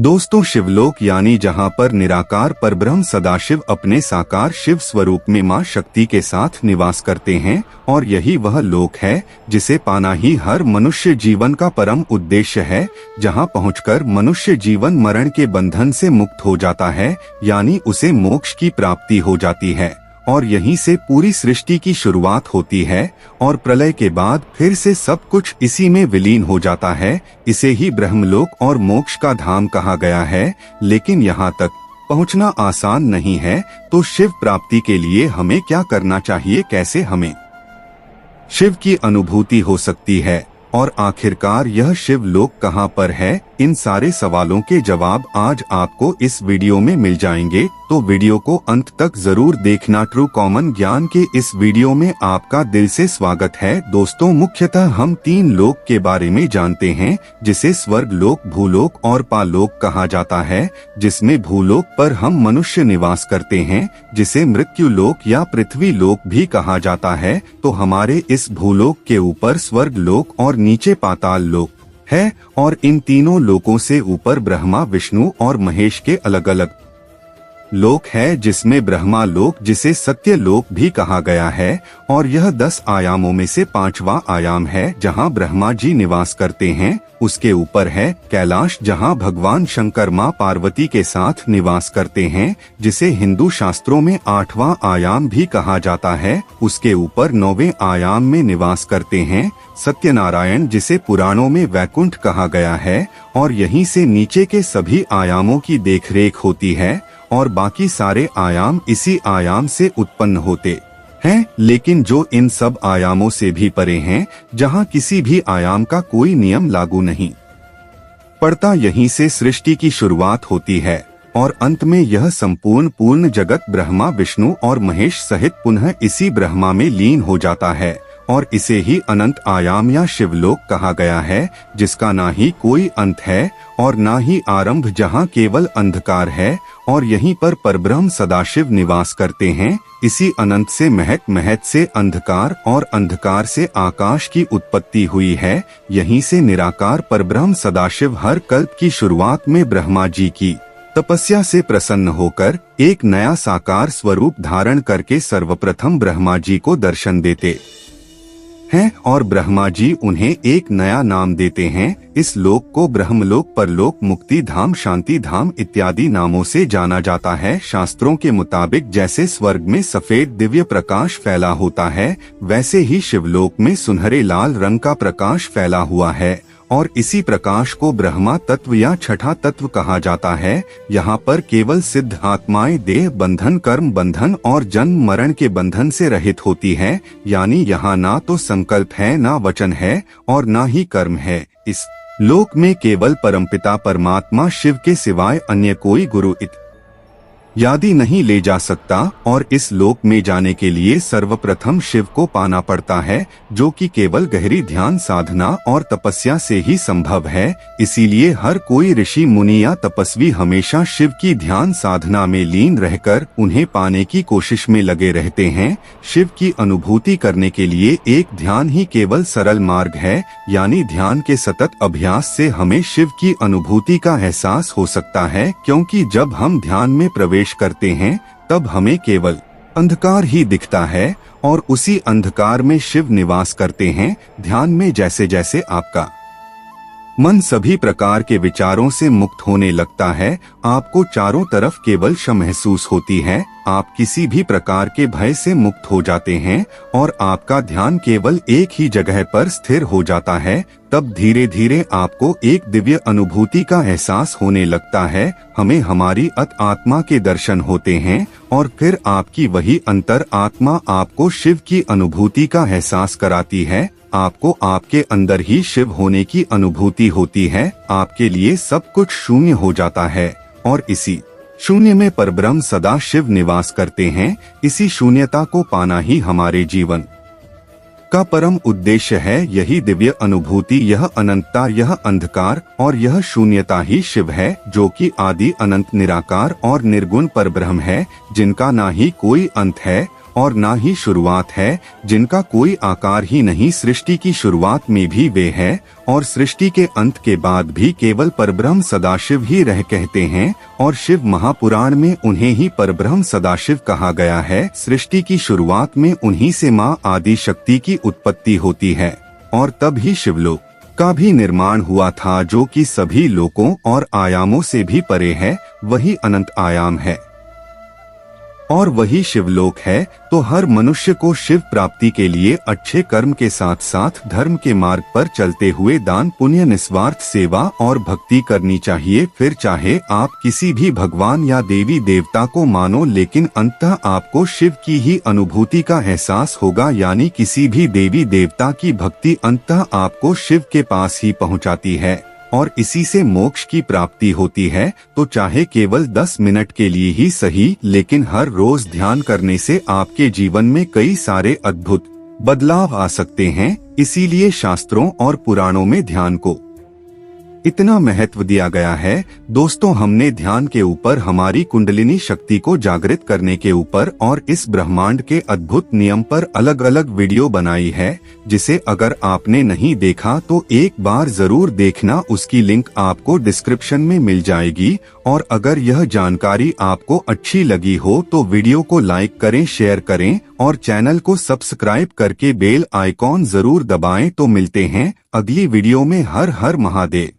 दोस्तों, शिवलोक यानी जहां पर निराकार परब्रह्म सदाशिव अपने साकार शिव स्वरूप में मां शक्ति के साथ निवास करते हैं और यही वह लोक है जिसे पाना ही हर मनुष्य जीवन का परम उद्देश्य है, जहां पहुंचकर मनुष्य जीवन मरण के बंधन से मुक्त हो जाता है, यानी उसे मोक्ष की प्राप्ति हो जाती है और यहीं से पूरी सृष्टि की शुरुआत होती है और प्रलय के बाद फिर से सब कुछ इसी में विलीन हो जाता है। इसे ही ब्रह्मलोक और मोक्ष का धाम कहा गया है। लेकिन यहाँ तक पहुँचना आसान नहीं है, तो शिव प्राप्ति के लिए हमें क्या करना चाहिए, कैसे हमें शिव की अनुभूति हो सकती है और आखिरकार यह शिव लोक कहाँ पर है, इन सारे सवालों के जवाब आज आपको इस वीडियो में मिल जाएंगे, तो वीडियो को अंत तक जरूर देखना। ट्रू कॉमन ज्ञान के इस वीडियो में आपका दिल से स्वागत है। दोस्तों, मुख्यतः हम 3 लोक के बारे में जानते हैं, जिसे स्वर्ग लोक, भूलोक और पालोक कहा जाता है। जिसमें भूलोक पर हम मनुष्य निवास करते हैं, जिसे मृत्यु लोक या पृथ्वी लोक भी कहा जाता है। तो हमारे इस भूलोक के ऊपर स्वर्ग लोक और नीचे पाताल लोक है और इन तीनों लोकों से ऊपर ब्रह्मा, विष्णु और महेश के अलग अलग लोक है, जिसमें ब्रह्मा लोक, जिसे सत्य लोक भी कहा गया है, और यह 10 आयामों में से 5वां आयाम है, जहां ब्रह्मा जी निवास करते हैं। उसके ऊपर है कैलाश, जहां भगवान शंकर मां पार्वती के साथ निवास करते हैं, जिसे हिंदू शास्त्रों में 8वां आयाम भी कहा जाता है। उसके ऊपर 9वें आयाम में निवास करते हैं सत्यनारायण, जिसे पुराणों में वैकुंठ कहा गया है, और यहीं से नीचे के सभी आयामों की देखरेख होती है और बाकी सारे आयाम इसी आयाम से उत्पन्न होते हैं। लेकिन जो इन सब आयामों से भी परे हैं, जहां किसी भी आयाम का कोई नियम लागू नहीं पड़ता, यहीं से सृष्टि की शुरुआत होती है और अंत में यह संपूर्ण पूर्ण जगत ब्रह्मा, विष्णु और महेश सहित पुनः इसी ब्रह्मा में लीन हो जाता है और इसे ही अनंत आयाम या शिवलोक कहा गया है, जिसका ना ही कोई अंत है और ना ही आरंभ, जहां केवल अंधकार है और यहीं पर परब्रह्म सदाशिव निवास करते हैं। इसी अनंत से महत, महत से अंधकार और अंधकार से आकाश की उत्पत्ति हुई है। यहीं से निराकार परब्रह्म सदाशिव हर कल्प की शुरुआत में ब्रह्मा जी की तपस्या से प्रसन्न होकर एक नया साकार स्वरूप धारण करके सर्वप्रथम ब्रह्मा जी को दर्शन देते हैं और ब्रह्मा जी उन्हें एक नया नाम देते हैं। इस लोक को ब्रह्मलोक, परलोक, मुक्ति धाम, शांति धाम इत्यादि नामों से जाना जाता है। शास्त्रों के मुताबिक जैसे स्वर्ग में सफेद दिव्य प्रकाश फैला होता है, वैसे ही शिवलोक में सुनहरे लाल रंग का प्रकाश फैला हुआ है और इसी प्रकाश को ब्रह्मा तत्व या छठा तत्व कहा जाता है। यहाँ पर केवल सिद्ध आत्माएं देह बंधन, कर्म बंधन और जन्म मरण के बंधन से रहित होती है, यानी यहाँ ना तो संकल्प है, ना वचन है और ना ही कर्म है। इस लोक में केवल परमपिता परमात्मा शिव के सिवाय अन्य कोई गुरु इत्यादि नहीं ले जा सकता और इस लोक में जाने के लिए सर्वप्रथम शिव को पाना पड़ता है, जो कि केवल गहरी ध्यान साधना और तपस्या से ही संभव है। इसीलिए हर कोई ऋषि, मुनि या तपस्वी हमेशा शिव की ध्यान साधना में लीन रहकर उन्हें पाने की कोशिश में लगे रहते हैं। शिव की अनुभूति करने के लिए एक ध्यान ही केवल सरल मार्ग है, यानी ध्यान के सतत अभ्यास से हमें शिव की अनुभूति का एहसास हो सकता है, क्योंकि जब हम ध्यान में प्रवेश करते हैं तब हमें केवल अंधकार ही दिखता है और उसी अंधकार में शिव निवास करते हैं। ध्यान में जैसे जैसे आपका मन सभी प्रकार के विचारों से मुक्त होने लगता है, आपको चारों तरफ केवल शांति महसूस होती है, आप किसी भी प्रकार के भय से मुक्त हो जाते हैं और आपका ध्यान केवल एक ही जगह पर स्थिर हो जाता है। तब धीरे धीरे आपको एक दिव्य अनुभूति का एहसास होने लगता है। हमें हमारी आत्मा के दर्शन होते हैं और फिर आपकी वही अंतर आत्मा आपको शिव की अनुभूति का एहसास कराती है। आपको आपके अंदर ही शिव होने की अनुभूति होती है। आपके लिए सब कुछ शून्य हो जाता है और इसी शून्य में परब्रह्म सदा शिव निवास करते हैं। इसी शून्यता को पाना ही हमारे जीवन का परम उद्देश्य है। यही दिव्य अनुभूति, यह अनंतता, यह अंधकार और यह शून्यता ही शिव है, जो कि आदि अनंत निराकार और निर्गुण परब्रह्म है, जिनका ना ही कोई अंत है और ना ही शुरुआत है, जिनका कोई आकार ही नहीं। सृष्टि की शुरुआत में भी वे है और सृष्टि के अंत के बाद भी केवल परब्रह्म सदाशिव ही रह कहते हैं, और शिव महापुराण में उन्हें ही परब्रह्म सदाशिव कहा गया है। सृष्टि की शुरुआत में उन्हीं से माँ आदि शक्ति की उत्पत्ति होती है और तब ही शिवलोक का भी निर्माण हुआ था, जो कि सभी लोकों और आयामों से भी परे है। वही अनंत आयाम है और वही शिवलोक है। तो हर मनुष्य को शिव प्राप्ति के लिए अच्छे कर्म के साथ साथ धर्म के मार्ग पर चलते हुए दान पुण्य निस्वार्थ सेवा और भक्ति करनी चाहिए। फिर चाहे आप किसी भी भगवान या देवी देवता को मानो, लेकिन अंततः आपको शिव की ही अनुभूति का एहसास होगा। यानी किसी भी देवी देवता की भक्ति अंततः आपको शिव के पास ही पहुंचाती है और इसी से मोक्ष की प्राप्ति होती है। तो चाहे केवल 10 मिनट के लिए ही सही, लेकिन हर रोज ध्यान करने से आपके जीवन में कई सारे अद्भुत बदलाव आ सकते हैं। इसीलिए शास्त्रों और पुराणों में ध्यान को इतना महत्व दिया गया है। दोस्तों, हमने ध्यान के ऊपर, हमारी कुंडलिनी शक्ति को जागृत करने के ऊपर और इस ब्रह्मांड के अद्भुत नियम पर अलग अलग वीडियो बनाई है, जिसे अगर आपने नहीं देखा तो एक बार जरूर देखना। उसकी लिंक आपको डिस्क्रिप्शन में मिल जाएगी। और अगर यह जानकारी आपको अच्छी लगी हो तो वीडियो को लाइक करें, शेयर करें और चैनल को सब्सक्राइब करके बेल आइकॉन जरूर दबाएं। तो मिलते हैं अगली वीडियो में। हर हर महादेव।